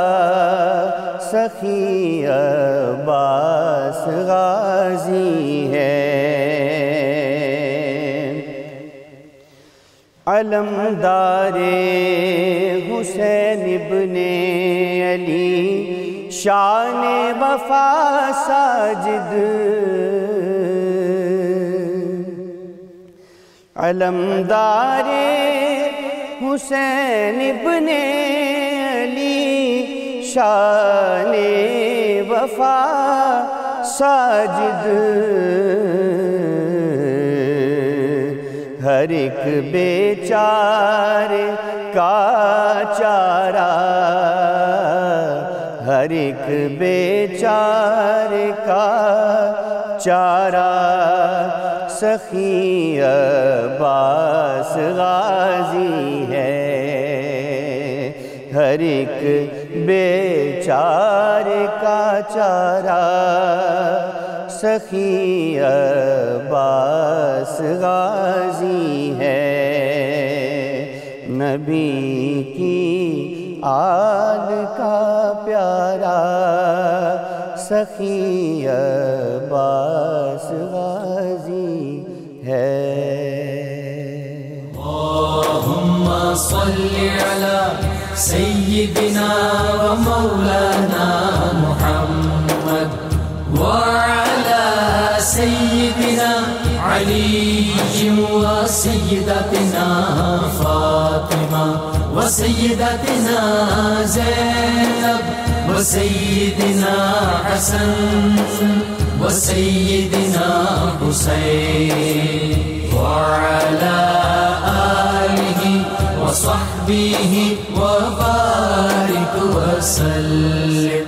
سخی عباس غازی ہے. علمدار حسین ابن علی شان وفا ساجد، علمدار حسین ابن علی شان وفا ساجد، ہر ایک بیچارے کا چارہ، ہر ایک بیچارے کا چارہ سخی عباس غازی ہے، ہر ایک بیچارے کا چارہ سخی عباس غازی ہے، نبی کی آل کا پیارا سخی عباس غازی ہے. سيدنا ومولانا محمد وعلى سيدنا علي وسيدتنا فاطمة وسيدتنا زينب وسيدنا حسن وسيدنا حسين وعلى آله وصحبه وبارك وسلم.